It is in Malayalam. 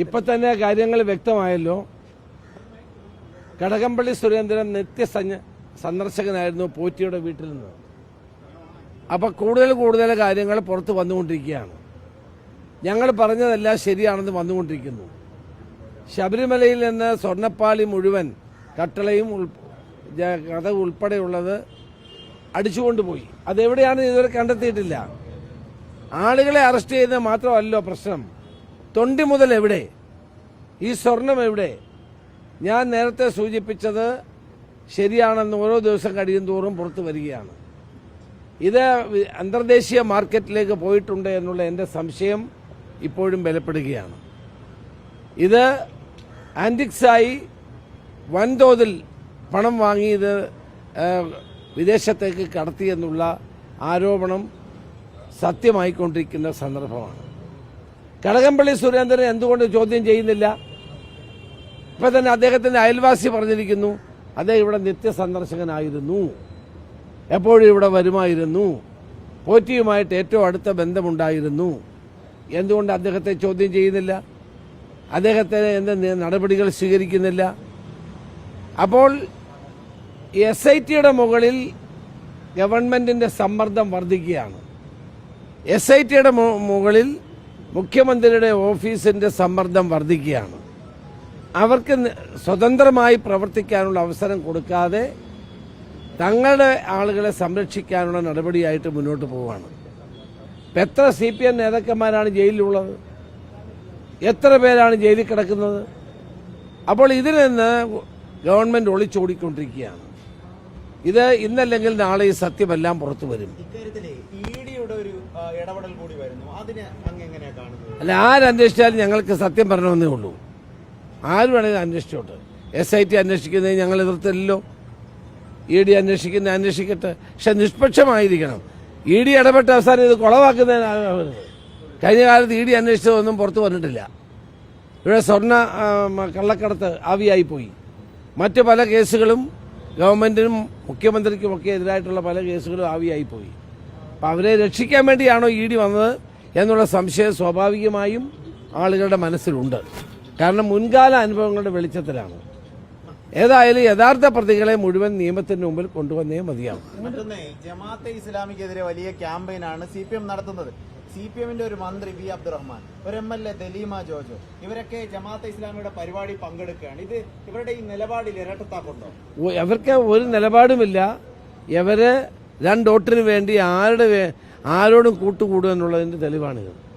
ഇപ്പൊ തന്നെ കാര്യങ്ങൾ വ്യക്തമായല്ലോ. കടകംപള്ളി സുരേന്ദ്രൻ സന്ദർശകനായിരുന്നു പോറ്റിയുടെ വീട്ടിൽ നിന്ന്. അപ്പൊ കൂടുതൽ കാര്യങ്ങൾ പുറത്ത് വന്നുകൊണ്ടിരിക്കുകയാണ്. ഞങ്ങൾ പറഞ്ഞതെല്ലാം ശരിയാണെന്ന് വന്നുകൊണ്ടിരിക്കുന്നു. ശബരിമലയിൽ നിന്ന് സ്വർണ്ണപ്പാളി മുഴുവൻ കട്ടളയും കഥ ഉൾപ്പെടെയുള്ളത് അടിച്ചുകൊണ്ടുപോയി. അതെവിടെയാണെന്ന് ഇതുവരെ കണ്ടെത്തിയിട്ടില്ല. ആളുകളെ അറസ്റ്റ് ചെയ്യുന്നത് മാത്രമല്ലോ പ്രശ്നം. തൊണ്ടി മുതൽ എവിടെ? ഈ സ്വർണം എവിടെ? ഞാൻ നേരത്തെ സൂചിപ്പിച്ചത് ശരിയാണെന്ന് ഓരോ ദിവസം കഴിയും തോറും പുറത്തു വരികയാണ്. ഇത് അന്തർദേശീയ മാർക്കറ്റിലേക്ക് പോയിട്ടുണ്ട് എന്നുള്ള എൻ്റെ സംശയം ഇപ്പോഴും ബലപ്പെടുകയാണ്. ഇത് ആന്റിക്സായി വൻതോതിൽ പണം വാങ്ങി ഇത് വിദേശത്തേക്ക് കടത്തിയെന്നുള്ള ആരോപണം സത്യമായിക്കൊണ്ടിരിക്കുന്ന സന്ദർഭമാണ്. കടകംപള്ളി സുരേന്ദ്രൻ എന്തുകൊണ്ട് ചോദ്യം ചെയ്യുന്നില്ല? ഇപ്പം തന്നെ അദ്ദേഹത്തിൻ്റെ അയൽവാസി പറഞ്ഞിരിക്കുന്നു, അദ്ദേഹം ഇവിടെ നിത്യസന്ദർശകനായിരുന്നു, എപ്പോഴും ഇവിടെ വരുമായിരുന്നു, പോറ്റിയുമായിട്ട് ഏറ്റവും അടുത്ത ബന്ധമുണ്ടായിരുന്നു. എന്തുകൊണ്ട് അദ്ദേഹത്തെ ചോദ്യം ചെയ്യുന്നില്ല? അദ്ദേഹത്തിന് എന്ത് നടപടികൾ സ്വീകരിക്കുന്നില്ല? അപ്പോൾ SITയുടെ മുകളിൽ ഗവൺമെന്റിന്റെ സമ്മർദ്ദം വർദ്ധിക്കുകയാണ്. SITയുടെ മുകളിൽ മുഖ്യമന്ത്രിയുടെ ഓഫീസിന്റെ സമ്മർദ്ദം വർദ്ധിക്കുകയാണ്. അവർക്ക് സ്വതന്ത്രമായി പ്രവർത്തിക്കാനുള്ള അവസരം കൊടുക്കാതെ തങ്ങളുടെ ആളുകളെ സംരക്ഷിക്കാനുള്ള നടപടിയായിട്ട് മുന്നോട്ട് പോവുകയാണ്. എത്ര CPM നേതാക്കന്മാരാണ് ജയിലിലുള്ളത്? എത്ര പേരാണ് ജയിലിൽ കിടക്കുന്നത്? അപ്പോൾ ഇതിൽ നിന്ന് ഗവൺമെന്റ് ഒളിച്ചോടിക്കൊണ്ടിരിക്കുകയാണ്. ഇത് ഇന്നല്ലെങ്കിൽ നാളെ ഈ സത്യമെല്ലാം പുറത്തു വരും. അല്ല, ആരന്വേഷിച്ചാലും ഞങ്ങൾക്ക് സത്യം പറയണമെന്നേ ഉള്ളൂ. ആര് വേണമെങ്കിലും അന്വേഷിച്ചോട്ടെ. SIT അന്വേഷിക്കുന്നത് ഞങ്ങൾ എതിർത്തില്ലല്ലോ. ED അന്വേഷിക്കട്ടെ, പക്ഷെ നിഷ്പക്ഷമായിരിക്കണം. ED ഇടപെട്ട അവസാനം ഇത് കുളവാക്കുന്നതിനാണ്. കഴിഞ്ഞ കാലത്ത് ED അന്വേഷിച്ചതൊന്നും പുറത്തു വന്നിട്ടില്ല. ഇവിടെ സ്വർണ്ണ കള്ളക്കടത്ത് ആവിയായിപ്പോയി. മറ്റ് പല കേസുകളും ഗവൺമെന്റിനും മുഖ്യമന്ത്രിക്കുമൊക്കെ എതിരായിട്ടുള്ള പല കേസുകളും ആവിയായിപ്പോയി. അപ്പം അവരെ രക്ഷിക്കാൻ വേണ്ടിയാണോ ED വന്നത് എന്നുള്ള സംശയം സ്വാഭാവികമായും ആളുകളുടെ മനസ്സിലുണ്ട്. കാരണം മുൻകാല അനുഭവങ്ങളുടെ വെളിച്ചത്തിലാണ്. ഏതായാലും യഥാർത്ഥ പ്രതികളെ മുഴുവൻ നിയമത്തിന് മുമ്പിൽ കൊണ്ടുവന്നേ മതിയാവും. ജമാഅത്തെ ഇസ്ലാമിക്കെതിരെ വലിയ ക്യാമ്പയിനാണ് CPM നടത്തുന്നത്. CPMന്റെ ഒരു മന്ത്രി വി അബ്ദുറഹ്മാൻ, ഒരു MLA ദലീമ ജോജോ, ഇവരൊക്കെ ജമാഅത്തെ ഇസ്ലാമിയുടെ പരിപാടി പങ്കെടുക്കുകയാണ്. ഇത് ഇവരുടെ ഈ നിലപാടിൽ ഇരട്ടത്താക്കുണ്ടോ? അവർക്ക് ഒരു നിലപാടുമില്ല. ഇവര് രണ്ടോട്ടിന് വേണ്ടി ആരോടും കൂട്ടുകൂടുക എന്നുള്ളതിന്റെ തെളിവാണിത്.